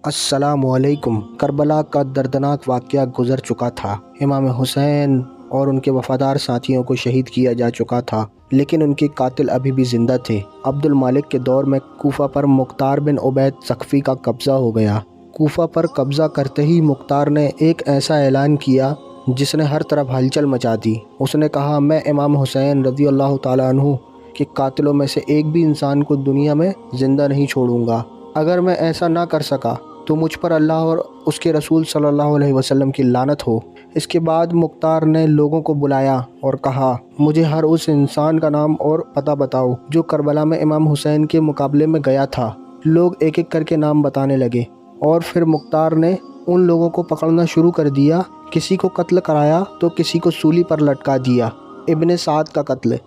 अस्सलामुअलैकुम। करबला का दर्दनाक वाक़या गुज़र चुका था। इमाम हुसैन और उनके वफ़ादार साथियों को शहीद किया जा चुका था, लेकिन उनके कातिल अभी भी ज़िंदा थे। अब्दुल मालिक के दौर में कूफ़ा पर मुख्तार बिन उबैद सक़फ़ी का कब्ज़ा हो गया। कूफ़ा पर कब्ज़ा करते ही मुख्तार ने एक ऐसा ऐलान किया जिसने हर तरफ हलचल मचा दी। उसने कहा, मैं इमाम हुसैन रज़ियल्लाहु ताला अन्हु के कातिलों में से एक भी इंसान को दुनिया में ज़िंदा नहीं छोड़ूंगा। अगर मैं ऐसा ना कर सका तो मुझ पर अल्लाह और उसके रसूल सल्लल्लाहु अलैहि वसल्लम की लानत हो। इसके बाद मुख्तार ने लोगों को बुलाया और कहा, मुझे हर उस इंसान का नाम और पता बताओ जो करबला में इमाम हुसैन के मुकाबले में गया था। लोग एक एक करके नाम बताने लगे और फिर मुख्तार ने उन लोगों को पकड़ना शुरू कर दिया। किसी को कत्ल कराया तो किसी को सूली पर लटका दिया। इब्ने साद का कत्ल।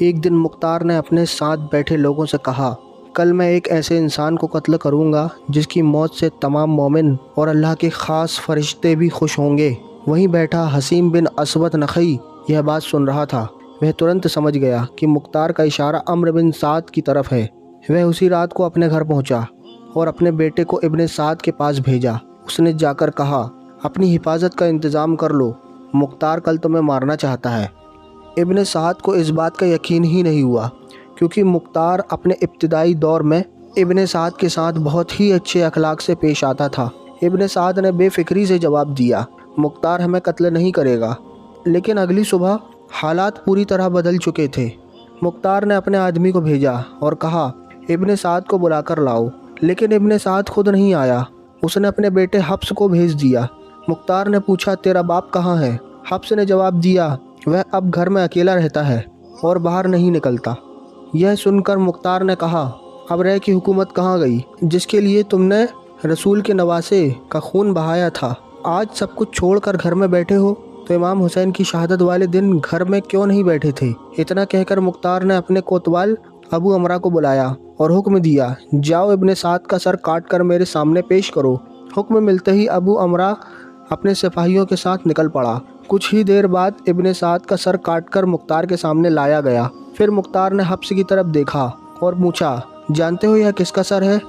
एक दिन मुख्तार ने अपने साथ बैठे लोगों से कहा, कल मैं एक ऐसे इंसान को कत्ल करूंगा जिसकी मौत से तमाम मोमिन और अल्लाह के ख़ास फरिश्ते भी खुश होंगे। वहीं बैठा हसीम बिन असवद नखई यह बात सुन रहा था। वह तुरंत समझ गया कि मुख्तार का इशारा अम्र बिन साद की तरफ है। वह उसी रात को अपने घर पहुंचा और अपने बेटे को इब्ने साद के पास भेजा। उसने जाकर कहा, अपनी हिफाजत का इंतज़ाम कर लो, मुख्तार कल तुम्हें मारना चाहता है। इब्ने साद को इस बात का यकीन ही नहीं हुआ, क्योंकि मुख्तार अपने इब्तिदाई दौर में इब्ने साद के साथ बहुत ही अच्छे अखलाक से पेश आता था। इब्ने साद ने बेफिक्री से जवाब दिया, मुख्तार हमें कत्ल नहीं करेगा। लेकिन अगली सुबह हालात पूरी तरह बदल चुके थे। मुख्तार ने अपने आदमी को भेजा और कहा, इब्ने साद को बुलाकर लाओ। लेकिन इब्ने साद खुद नहीं आया। उसने अपने बेटे हफ्स को भेज दिया। मुख्तार ने पूछा, तेरा बाप कहाँ है? हफ्स ने जवाब दिया, वह अब घर में अकेला रहता है और बाहर नहीं निकलता। यह सुनकर मुख्तार ने कहा, अब रह की हुकूमत कहाँ गई जिसके लिए तुमने रसूल के नवासे का खून बहाया था? आज सब कुछ छोड़कर घर में बैठे हो, तो इमाम हुसैन की शहादत वाले दिन घर में क्यों नहीं बैठे थे? इतना कहकर मुख्तार ने अपने कोतवाल अबू अमरा को बुलाया और हुक्म दिया, जाओ इब्ने साद का सर काट कर मेरे सामने पेश करो। हुक्म मिलते ही अबू अमरा अपने सिपाहियों के साथ निकल पड़ा। कुछ ही देर बाद इब्ने साद का सर काटकर मुख्तार के सामने लाया गया। फिर मुख्तार ने हफ्स की तरफ देखा और पूछा, जानते हो यह किसका सर है?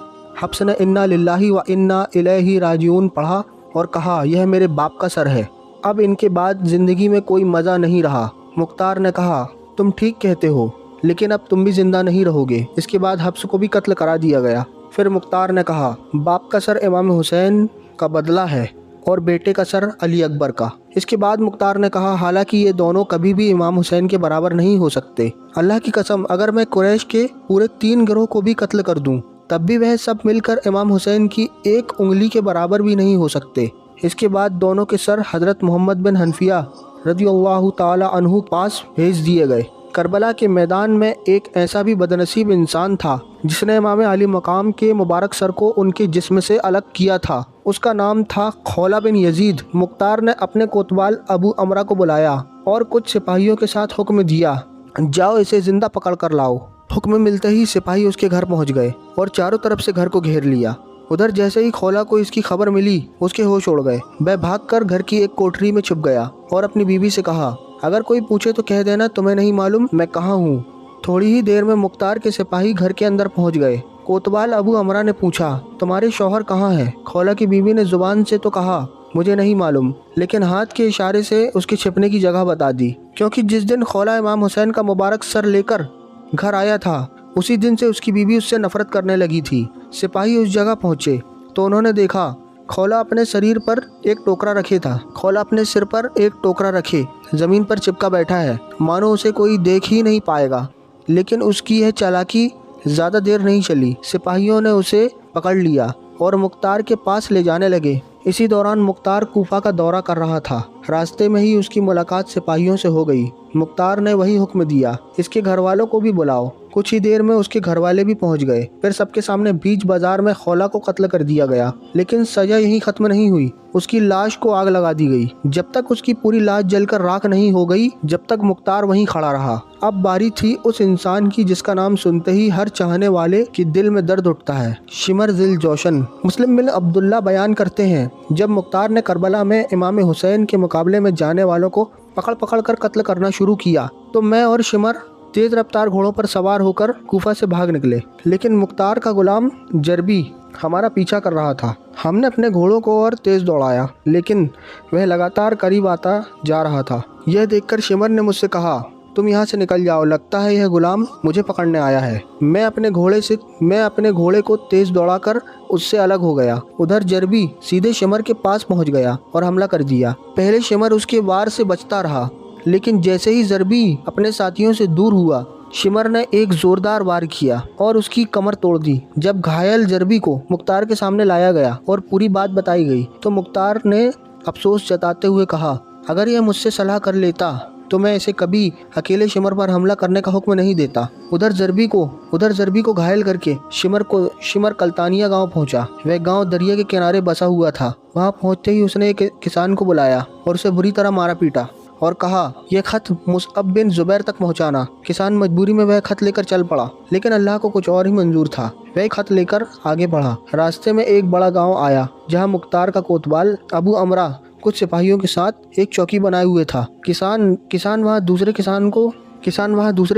हफ्स ने इन्ना लिल्लाहि व इन्ना इलैहि राजिऊन पढ़ा और कहा, यह मेरे बाप का सर है। अब इनके बाद ज़िंदगी में कोई मज़ा नहीं रहा। मुख्तार ने कहा, तुम ठीक कहते हो, लेकिन अब तुम भी ज़िंदा नहीं रहोगे। इसके बाद हफ्स को भी कत्ल करा दिया गया। फिर मुख्तार ने कहा, बाप का सर इमाम हुसैन का बदला है और बेटे का सर अली अकबर का। इसके बाद मुख्तार ने कहा, हालांकि ये दोनों कभी भी इमाम हुसैन के बराबर नहीं हो सकते। अल्लाह की कसम, अगर मैं कुरैश के पूरे 3 गिरोह को भी कत्ल कर दूं, तब भी वह सब मिलकर इमाम हुसैन की एक उंगली के बराबर भी नहीं हो सकते। इसके बाद दोनों के सर हज़रत मोहम्मद बिन हनफिया रज़ियल्लाहु ताला अन्हु पास भेज दिए गए। करबला के मैदान में एक ऐसा भी बदनसीब इंसान था जिसने इमाम अली मकाम के मुबारक सर को उनके जिस्म से अलग किया था। उसका नाम था खौला बिन यजीद। मुख्तार ने अपने कोतवाल अबू अमरा को बुलाया और कुछ सिपाहियों के साथ हुक्म दिया, जाओ इसे जिंदा पकड़ कर लाओ। हुक्म मिलते ही सिपाही उसके घर पहुंच गए और चारों तरफ से घर को घेर लिया। उधर जैसे ही खौला को इसकी खबर मिली, उसके होश उड़ गए। वह भागकर घर की एक कोठरी में छुप गया और अपनी बीवी से कहा, अगर कोई पूछे तो कह देना तुम्हें नहीं मालूम मैं कहाँ हूँ। थोड़ी ही देर में मुख्तार के सिपाही घर के अंदर पहुँच गए। कोतवाल अबू अमरा ने पूछा, तुम्हारे शौहर कहाँ है? खौला की बीवी ने जुबान से तो कहा, मुझे नहीं मालूम, लेकिन हाथ के इशारे से उसके छिपने की जगह बता दी, क्योंकि जिस दिन खौला इमाम हुसैन का मुबारक सर लेकर घर आया था, उसी दिन से उसकी बीवी उससे नफरत करने लगी थी। सिपाही उस जगह पहुँचे तो उन्होंने देखा खौला अपने शरीर पर एक टोकरा रखे था। खौला अपने सिर पर एक टोकरा रखे ज़मीन पर चिपका बैठा है, मानो उसे कोई देख ही नहीं पाएगा। लेकिन उसकी यह चालाकी ज़्यादा देर नहीं चली। सिपाहियों ने उसे पकड़ लिया और मुख्तार के पास ले जाने लगे। इसी दौरान मुख्तार कूफा का दौरा कर रहा था। रास्ते में ही उसकी मुलाकात सिपाहियों से हो गई। मुख्तार ने वही हुक्म दिया, इसके घर वालों को भी बुलाओ। कुछ ही देर में उसके घर वाले भी पहुंच गए। फिर सबके सामने बीच बाजार में खौला को कत्ल कर दिया गया। लेकिन सजा यही खत्म नहीं हुई, उसकी लाश को आग लगा दी गई। जब तक उसकी पूरी लाश जलकर राख नहीं हो गई, जब तक मुख्तार वहीं खड़ा रहा। अब बारी थी उस इंसान की जिसका नाम सुनते ही हर चाहने वाले के दिल में दर्द उठता है, शिमर दिल जोशन। मुस्लिम बिन अब्दुल्ला बयान करते हैं, जब मुख्तार ने करबला में इमाम हुसैन के मुकाबले में जाने वालों को पकड़ पकड़ कर कत्ल करना शुरू किया, तो मैं और शिमर तेज रफ्तार घोड़ों पर सवार होकर कूफा से भाग निकले, लेकिन मुख्तार का गुलाम जरबी हमारा पीछा कर रहा था। हमने अपने घोड़ों को और तेज दौड़ाया, लेकिन वह लगातार करीब आता जा रहा था। यह देखकर शिमर ने मुझसे कहा, तुम यहाँ से निकल जाओ, लगता है यह गुलाम मुझे पकड़ने आया है। मैं अपने घोड़े को तेज दौड़ाकर उससे अलग हो गया। उधर जरबी सीधे शिमर के पास पहुँच गया और हमला कर दिया। पहले शिमर उसके वार से बचता रहा, लेकिन जैसे ही जरबी अपने साथियों से दूर हुआ, शिमर ने एक जोरदार वार किया और उसकी कमर तोड़ दी। जब घायल जरबी को मुख्तार के सामने लाया गया और पूरी बात बताई गई, तो मुख्तार ने अफसोस जताते हुए कहा, अगर यह मुझसे सलाह कर लेता तो मैं इसे कभी अकेले शिमर पर हमला करने का हुक्म नहीं देता। उधर जरबी को घायल करके शिमर कल्तानिया गांव पहुंचा। वह गांव दरिया के किनारे बसा हुआ था। वहां पहुंचते ही उसने एक किसान को बुलाया और उसे बुरी तरह मारा पीटा और कहा, यह खत मुसअब बिन जुबैर तक पहुंचाना। किसान मजबूरी में वह खत लेकर चल पड़ा, लेकिन अल्लाह को कुछ और ही मंजूर था। वह खत लेकर आगे बढ़ा। रास्ते में एक बड़ा गांव आया, जहां मुख्तार का कोतवाल अबू अमरा कुछ सिपाहियों के साथ एक चौकी बनाए हुए था। किसान वहां दूसरे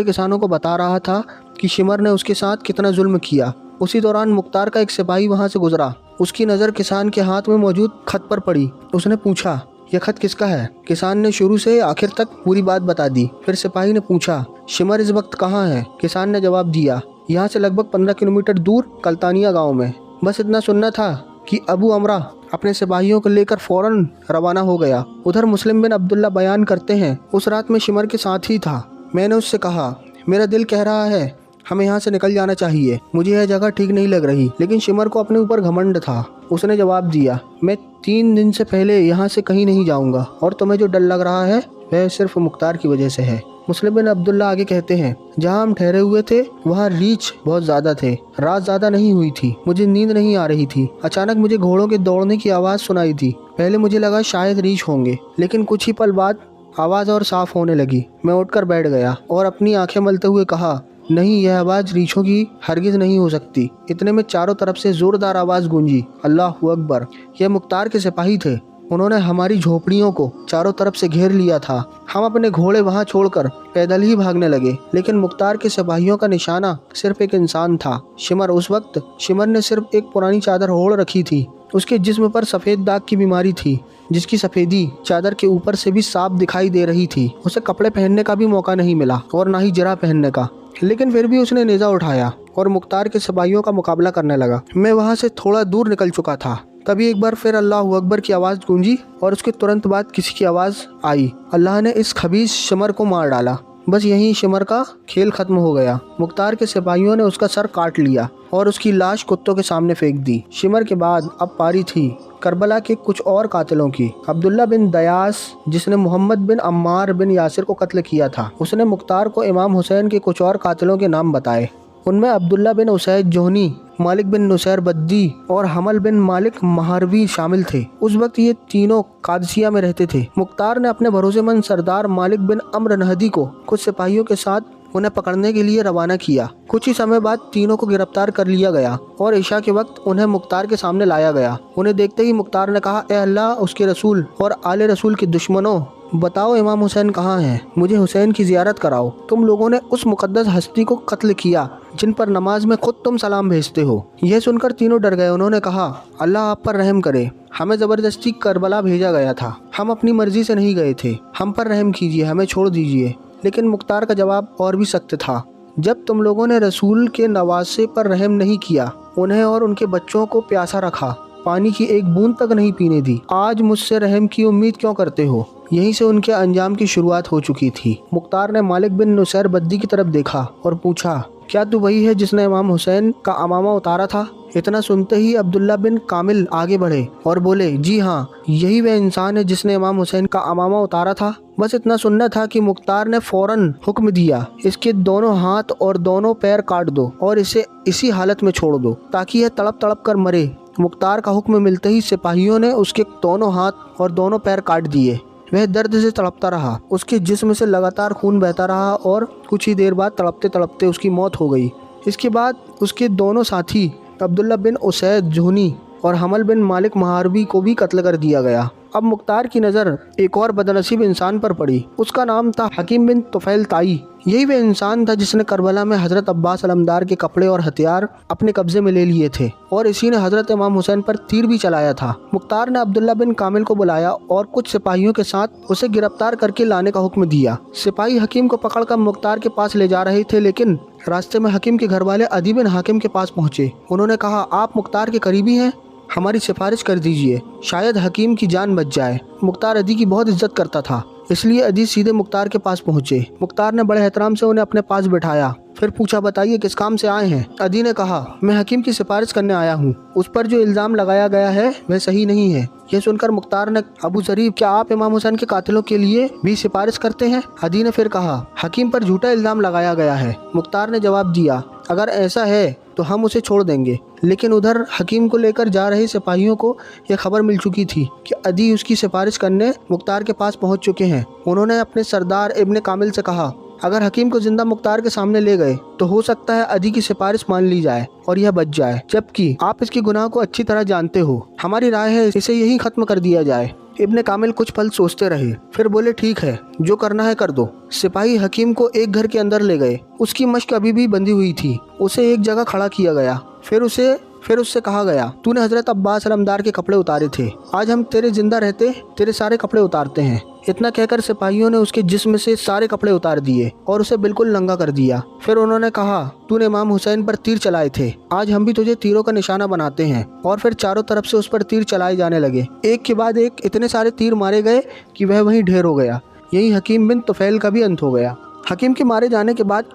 किसानों को बता रहा था कि शिमर ने उसके साथ कितना जुल्म किया। उसी दौरान मुख्तार का एक सिपाही वहां से गुजरा। उसकी नज़र किसान के हाथ में मौजूद खत पर पड़ी। उसने पूछा, यह खत किसका है? किसान ने शुरू से आखिर तक पूरी बात बता दी। फिर सिपाही ने पूछा, शिमर इस वक्त कहाँ है? किसान ने जवाब दिया, यहाँ से लगभग 15 किलोमीटर दूर कल्तानिया गांव में। बस इतना सुनना था कि अबू अमरा अपने सिपाहियों को लेकर फौरन रवाना हो गया। उधर मुस्लिम बिन अब्दुल्ला बयान करते हैं, उस रात में शिमर के साथ ही था। मैंने उससे कहा, मेरा दिल कह रहा है हमें यहाँ से निकल जाना चाहिए, मुझे यह जगह ठीक नहीं लग रही, लेकिन शिमर को अपने ऊपर घमंड था। उसने जवाब दिया, मैं 3 दिन से पहले यहाँ से कहीं नहीं जाऊँगा, और तुम्हें जो डर लग रहा है वह सिर्फ मुख्तार की वजह से है। मुस्लिम बिन अब्दुल्ला आगे कहते हैं, जहाँ हम ठहरे हुए थे वहाँ रीछ बहुत ज़्यादा थे। रात ज़्यादा नहीं हुई थी, मुझे नींद नहीं आ रही थी। अचानक मुझे घोड़ों के दौड़ने की आवाज़ सुनाई दी। पहले मुझे लगा शायद रीछ होंगे, लेकिन कुछ ही पल बाद आवाज़ और साफ होने लगी। मैं उठकर बैठ गया और अपनी आंखें मलते हुए कहा, नहीं, यह आवाज़ रीछों की हरगिज़ नहीं हो सकती। इतने में चारों तरफ से ज़ोरदार आवाज़ गूंजी, अल्लाहु अकबर। यह मुख्तार के सिपाही थे। उन्होंने हमारी झोपड़ियों को चारों तरफ से घेर लिया था। हम अपने घोड़े वहां छोड़कर पैदल ही भागने लगे, लेकिन मुख्तार के सिपाहियों का निशाना सिर्फ एक इंसान था, शिमर। उस वक्त शिमर ने सिर्फ एक पुरानी चादर ओढ़ रखी थी। उसके जिस्म पर सफ़ेद दाग की बीमारी थी, जिसकी सफ़ेदी चादर के ऊपर से भी साफ दिखाई दे रही थी। उसे कपड़े पहनने का भी मौका नहीं मिला और ना ही जरा पहनने का, लेकिन फिर भी उसने नेज़ा उठाया और मुख्तार के सिपाहियों का मुकाबला करने लगा। मैं वहाँ से थोड़ा दूर निकल चुका था। तभी एक बार फिर अल्लाहु अकबर की आवाज़ गूंजी और उसके तुरंत बाद किसी की आवाज़ आई, अल्लाह ने इस खबीस शिमर को मार डाला। बस यहीं शिमर का खेल खत्म हो गया। मुख्तार के सिपाहियों ने उसका सर काट लिया और उसकी लाश कुत्तों के सामने फेंक दी। शिमर के बाद अब पारी थी करबला के कुछ और कातिलों की। अब्दुल्ला बिन दयास, जिसने मोहम्मद बिन अम्मार बिन यासिर को कत्ल किया था, उसने मुख्तार को इमाम हुसैन के कुछ और कातिलों के नाम बताए। उनमें अब्दुल्ला बिन उसैद जोहनी, मालिक बिन नुसैर बद्दी और हमल बिन मालिक महारवी शामिल थे। उस वक्त ये तीनों कादसिया में रहते थे। मुख्तार ने अपने भरोसेमंद सरदार मालिक बिन अम्र नहदी को कुछ सिपाहियों के साथ उन्हें पकड़ने के लिए रवाना किया। कुछ ही समय बाद तीनों को गिरफ्तार कर लिया गया और ईशा के वक्त उन्हें मुख्तार के सामने लाया गया। उन्हें देखते ही मुख्तार ने कहा, ए अल्लाह, उसके रसूल और आले रसूल के दुश्मनों, बताओ इमाम हुसैन कहाँ हैं? मुझे हुसैन की ज़ियारत कराओ। तुम लोगों ने उस मुकद्दस हस्ती को कत्ल किया जिन पर नमाज में खुद तुम सलाम भेजते हो। यह सुनकर तीनों डर गए। उन्होंने कहा, अल्लाह आप पर रहम करे, हमें ज़बरदस्ती करबला भेजा गया था, हम अपनी मर्जी से नहीं गए थे, हम पर रहम कीजिए, हमें छोड़ दीजिए। लेकिन मुख्तार का जवाब और भी सख्त था, जब तुम लोगों ने रसूल के नवासे पर रहम नहीं किया, उन्हें और उनके बच्चों को प्यासा रखा, पानी की एक बूंद तक नहीं पीने दी, आज मुझसे रहम की उम्मीद क्यों करते हो? यहीं से उनके अंजाम की शुरुआत हो चुकी थी। मुख्तार ने मालिक बिन नुसैर बद्दी की तरफ देखा और पूछा, क्या तू वही है जिसने इमाम हुसैन का अमामा उतारा था? इतना सुनते ही अब्दुल्ला बिन कामिल आगे बढ़े और बोले, जी हाँ, यही वह इंसान है जिसने इमाम हुसैन का अमामा उतारा था। बस इतना सुनना था कि मुख्तार ने फौरन हुक्म दिया, इसके दोनों हाथ और दोनों पैर काट दो और इसे इसी हालत में छोड़ दो ताकि यह तड़प तड़प कर मरे। मुख्तार का हुक्म मिलते ही सिपाहियों ने उसके दोनों हाथ और दोनों पैर काट दिए। वह दर्द से तड़पता रहा, उसके जिस्म से लगातार खून बहता रहा और कुछ ही देर बाद तड़पते तड़पते उसकी मौत हो गई। इसके बाद उसके दोनों साथी अब्दुल्ला बिन उसैद जोहनी और हमल बिन मालिक महारवी को भी कत्ल कर दिया गया। अब मुख्तार की नज़र एक और बदनसीब इंसान पर पड़ी। उसका नाम था हकीम बिन तुफैल ताई। यही वह इंसान था जिसने करबला में हज़रत अब्बास अलमदार के कपड़े और हथियार अपने कब्जे में ले लिए थे और इसी ने हज़रत इमाम हुसैन पर तीर भी चलाया था। मुख्तार ने अब्दुल्ला बिन कामिल को बुलाया और कुछ सिपाहियों के साथ उसे गिरफ्तार करके लाने का हुक्म दिया। सिपाही हकीम को पकड़कर मुख्तार के पास ले जा रहे थे, लेकिन रास्ते में हकीम के घर वाले अदी बिन हाकिम के पास पहुँचे। उन्होंने कहा, आप मुख्तार के करीबी हैं, हमारी सिफारिश कर दीजिए, शायद हकीम की जान बच जाए। मुख्तार अदी की बहुत इज्जत करता था, इसलिए अदी सीधे मुख्तार के पास पहुंचे। मुख्तार ने बड़े एहतराम से उन्हें अपने पास बिठाया, फिर पूछा, बताइए किस काम से आए हैं। अदी ने कहा, मैं हकीम की सिफारिश करने आया हूँ, उस पर जो इल्ज़ाम लगाया गया है वह सही नहीं है। यह सुनकर मुख्तार ने, अबू ज़रीब, क्या आप इमाम हुसैन के कातिलों के लिए भी सिफारिश करते हैं? अदी ने फिर कहा, हकीम पर झूठा इल्ज़ाम लगाया गया है। मुख्तार ने जवाब दिया, अगर ऐसा है तो हम उसे छोड़ देंगे। लेकिन उधर हकीम को लेकर जा रहे सिपाहियों को यह खबर मिल चुकी थी कि अदी उसकी सिफारिश करने मुख्तार के पास पहुंच चुके हैं। उन्होंने अपने सरदार इब्ने कामिल से कहा, अगर हकीम को जिंदा मुख्तार के सामने ले गए तो हो सकता है अदी की सिफारिश मान ली जाए और यह बच जाए, जबकि आप इसके गुनाह को अच्छी तरह जानते हो। हमारी राय है इसे यहीं खत्म कर दिया जाए। इब्ने कामिल कुछ पल सोचते रहे, फिर बोले, ठीक है, जो करना है कर दो। सिपाही हकीम को एक घर के अंदर ले गए। उसकी मश्क अभी भी बंधी हुई थी। उसे एक जगह खड़ा किया गया। फिर उससे कहा गया, तूने हजरत अब्बास अलमदार के कपड़े उतारे थे, आज हम तेरे जिंदा रहते तेरे सारे कपड़े उतारते हैं। इतना कहकर सिपाहियों ने उसके जिस्म से सारे कपड़े उतार दिए और उसे बिल्कुल नंगा कर दिया। फिर उन्होंने कहा, तूने इमाम हुसैन पर तीर चलाए थे, आज हम भी तुझे तीरों का निशाना बनाते हैं। और फिर चारों तरफ से उस पर तीर चलाए जाने लगे। एक के बाद एक इतने सारे तीर मारे गए कि वह वहीं ढेर हो गया। यही हकीम बिन तुफैल का भी अंत हो गया। हकीम के मारे जाने के बाद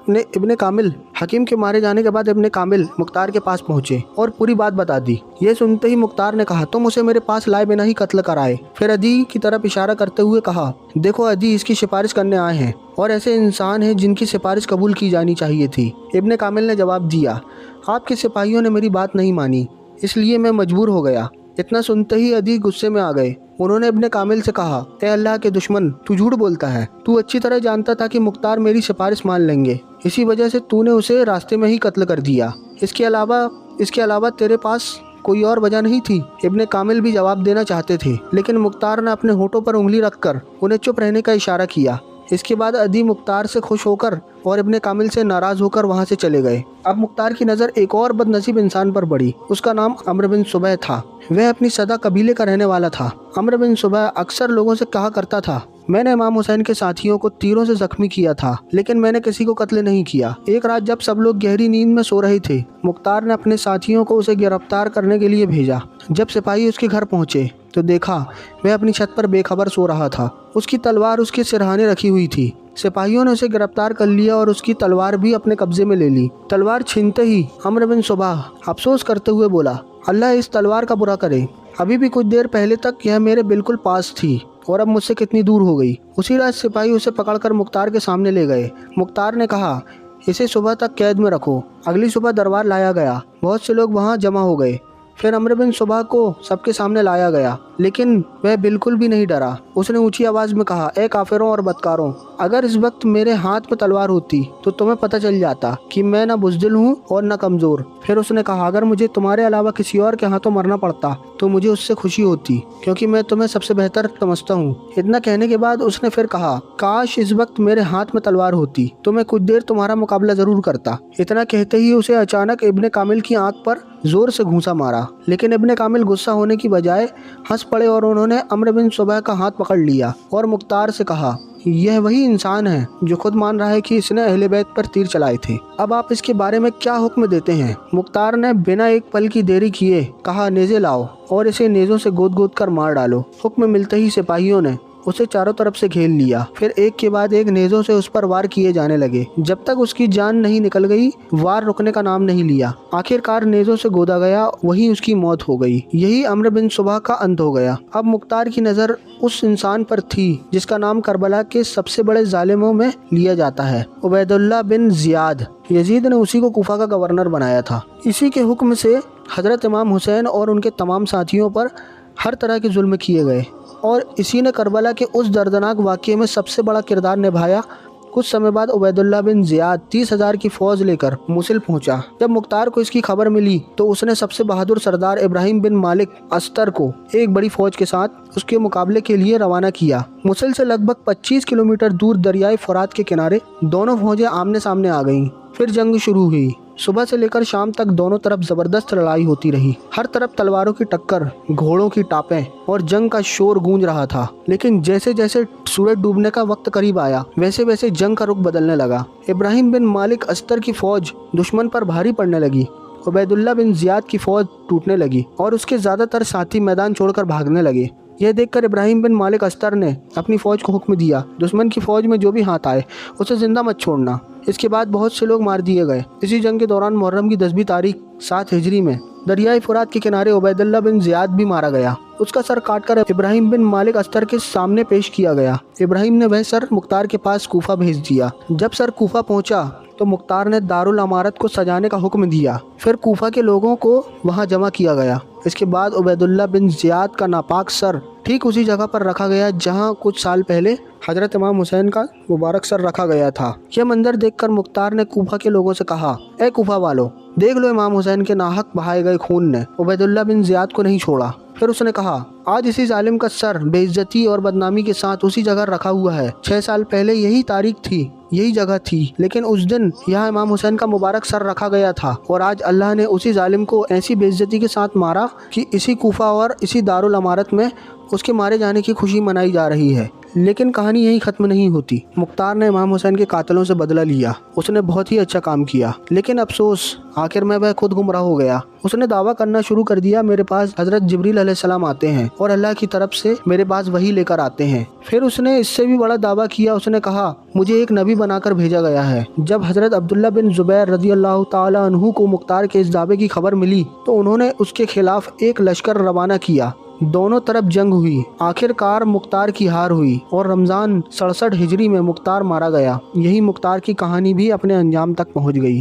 इब्ने कामिल मुख्तार के पास पहुंचे और पूरी बात बता दी। ये सुनते ही मुख्तार ने कहा, तुम उसे मेरे पास लाए बिना ही कत्ल कराए। फिर अदी की तरफ इशारा करते हुए कहा, देखो अदी इसकी सिफारिश करने आए हैं और ऐसे इंसान हैं जिनकी सिफारिश कबूल की जानी चाहिए थी। इब्ने कामिल ने जवाब दिया, आपके सिपाहियों ने मेरी बात नहीं मानी, इसलिए मैं मजबूर हो गया। इतना सुनते ही अदी गुस्से में आ गए। उन्होंने इब्ने कामिल से कहा, ए अल्लाह के दुश्मन, तू झूठ बोलता है। तू अच्छी तरह जानता था कि मुख्तार मेरी सिफारिश मान लेंगे, इसी वजह से तूने उसे रास्ते में ही कत्ल कर दिया। इसके अलावा तेरे पास कोई और वजह नहीं थी। इब्ने कामिल भी जवाब देना चाहते थे, लेकिन मुख्तार ने अपने होठों पर उंगली रखकर उन्हें चुप रहने का इशारा किया। इसके बाद अदी मुख्तार से खुश होकर और इब्ने कामिल से नाराज़ होकर वहाँ से चले गए। अब मुख्तार की नज़र एक और बदनसीब इंसान पर पड़ी। उसका नाम अम्र बिन सुबह था। वह अपनी सदा कबीले का रहने वाला था। अम्र बिन सुबह अक्सर लोगों से कहा करता था, मैंने इमाम हुसैन के साथियों को तीरों से जख्मी किया था, लेकिन मैंने किसी को कत्ल नहीं किया। एक रात जब सब लोग गहरी नींद में सो रहे थे, मुख्तार ने अपने साथियों को उसे गिरफ्तार करने के लिए भेजा। जब सिपाही उसके घर पहुंचे तो देखा वह अपनी छत पर बेखबर सो रहा था। उसकी तलवार उसके सिरहाने रखी हुई थी। सिपाहियों ने उसे गिरफ्तार कर लिया और उसकी तलवार भी अपने कब्जे में ले ली। तलवार छीनते ही अम्र बिन सुबह अफसोस करते हुए बोला, अल्लाह इस तलवार का बुरा करे, अभी भी कुछ देर पहले तक यह मेरे बिल्कुल पास थी और अब मुझसे कितनी दूर हो गई। उसी रात सिपाही उसे पकड़कर मुख्तार के सामने ले गए। मुख्तार ने कहा, इसे सुबह तक कैद में रखो। अगली सुबह दरबार लाया गया। बहुत से लोग वहाँ जमा हो गए। फिर अम्र बिन सुबह को सबके सामने लाया गया, लेकिन वह बिल्कुल भी नहीं डरा। उसने ऊंची आवाज़ में कहा, ए काफिरों और बदकारों, अगर इस वक्त मेरे हाथ में तलवार होती तो तुम्हें पता चल जाता कि मैं न बुज़दिल हूँ और न कमज़ोर। फिर उसने कहा, अगर मुझे तुम्हारे अलावा किसी और के हाथों मरना पड़ता तो मुझे उससे खुशी होती, क्योंकि मैं तुम्हें सबसे बेहतर समझता हूँ। इतना कहने के बाद उसने फिर कहा, काश इस वक्त मेरे हाथ में तलवार होती तो मैं कुछ देर तुम्हारा मुकाबला ज़रूर करता। इतना कहते ही उसे अचानक इब्ने कामिल की आंख पर जोर से घूंसा मारा, लेकिन इब्ने कामिल गुस्सा होने की बजाय हंस पड़े और उन्होंने अम्र बिन सुबह का हाथ पकड़ लिया और मुख्तार से कहा, यह वही इंसान है जो खुद मान रहा है कि इसने अहले बैत पर तीर चलाए थे। अब आप इसके बारे में क्या हुक्म देते हैं? मुख्तार ने बिना एक पल की देरी किए कहा, नेज़े लाओ और इसे नेज़ों से गोद गोद कर मार डालो। हुक्म मिलते ही सिपाहियों ने उसे चारों तरफ से घेर लिया। फिर एक के बाद एक नेज़ों से उस पर वार किए जाने लगे। जब तक उसकी जान नहीं निकल गई, वार रुकने का नाम नहीं लिया। आखिरकार नेज़ों से गोदा गया, वहीं उसकी मौत हो गई। यही अम्र बिन सुबह का अंत हो गया। अब मुख्तार की नज़र उस इंसान पर थी जिसका नाम करबला के सबसे बड़े जालिमों में लिया जाता है, उबैदुल्लाह बिन ज़ियाद। यजीद ने उसी को कूफा का गवर्नर बनाया था। इसी के हुक्म से हज़रत इमाम हुसैन और उनके तमाम साथियों पर हर तरह के जुल्म किए गए और इसी ने करबला के उस दर्दनाक वाक़ये में सबसे बड़ा किरदार निभाया। कुछ समय बाद उबैदुल्लाह बिन ज़ियाद 30,000 की फौज लेकर मुसिल पहुंचा। जब मुख्तार को इसकी खबर मिली तो उसने सबसे बहादुर सरदार इब्राहिम बिन मालिक अस्तर को एक बड़ी फौज के साथ उसके मुकाबले के लिए रवाना किया। मुसिल से लगभग 25 किलोमीटर दूर दरियाए फुरात के किनारे दोनों फौजें आमने सामने आ गईं। फिर जंग शुरू हुई। सुबह से लेकर शाम तक दोनों तरफ जबरदस्त लड़ाई होती रही। हर तरफ तलवारों की टक्कर, घोड़ों की टापें और जंग का शोर गूंज रहा था। लेकिन जैसे जैसे सूरज डूबने का वक्त करीब आया, वैसे वैसे जंग का रुख बदलने लगा। इब्राहिम बिन मालिक अस्तर की फौज दुश्मन पर भारी पड़ने लगी। उबैदुल्लाह बिन ज़ियाद की फौज टूटने लगी और उसके ज्यादातर साथी मैदान छोड़कर भागने लगे। यह देखकर इब्राहिम बिन मालिक अस्तर ने अपनी फौज को हुक्म दिया, दुश्मन की फौज में जो भी हाथ आए उसे जिंदा मत छोड़ना। इसके बाद बहुत से लोग मार दिए गए। इसी जंग के दौरान मुहर्रम की 10वीं तारीख 7 हिजरी में दरियाए फुरात के किनारे उबैदुल्लाह बिन ज़ियाद भी मारा गया। उसका सर काटकर इब्राहिम बिन मालिक अस्तर के सामने पेश किया गया। इब्राहिम ने वह सर मुख्तार के पास कूफा भेज दिया। जब सर कूफा पहुंचा तो मुख्तार ने दारुल अमारत को सजाने का हुक्म दिया। फिर कूफा के लोगों को वहां जमा किया गया। इसके बाद उबैदुल्लाह बिन ज़ियाद का नापाक सर ठीक उसी जगह पर रखा गया जहां कुछ साल पहले हजरत इमाम हुसैन का मुबारक सर रखा गया था। यह मंजर देखकर मुख्तार ने कूफा के लोगों से कहा, ए कूफा वालों, देख लो, इमाम हुसैन के नाहक बहाए गए खून ने उबैदुल्लाह बिन ज़ियाद को नहीं छोड़ा। फिर उसने कहा, आज इसी जालिम का सर बेइज्जती और बदनामी के साथ उसी जगह रखा हुआ है। 6 साल पहले यही तारीख थी, यही जगह थी, लेकिन उस दिन यहाँ इमाम हुसैन का मुबारक सर रखा गया था और आज अल्लाह ने उसी जालिम को ऐसी बेइज्जती के साथ मारा कि इसी कूफा और इसी दारुल अमारत में उसके मारे जाने की खुशी मनाई जा रही है। लेकिन कहानी यही खत्म नहीं होती। मुख्तार ने इमाम हुसैन के कातलों से बदला लिया। उसने बहुत ही अच्छा काम किया, लेकिन अफसोस आखिर में वह खुद गुमराह हो गया। उसने दावा करना शुरू कर दिया, मेरे पास हजरत जिब्रील अलैहिस्सलाम आते हैं और अल्लाह की तरफ से मेरे पास वही लेकर आते हैं। फिर उसने इससे भी बड़ा दावा किया। उसने कहा, मुझे एक नबी बनाकर भेजा गया है। जब हजरत अब्दुल्ला बिन जुबैर रज़ियल्लाहु ताला अन्हु को मुख्तार के इस दावे की खबर मिली तो उन्होंने उसके खिलाफ एक लश्कर रवाना किया। दोनों तरफ जंग हुई। आखिरकार मुख्तार की हार हुई और रमज़ान 67 हिजरी में मुख्तार मारा गया। यही मुख्तार की कहानी भी अपने अंजाम तक पहुंच गई।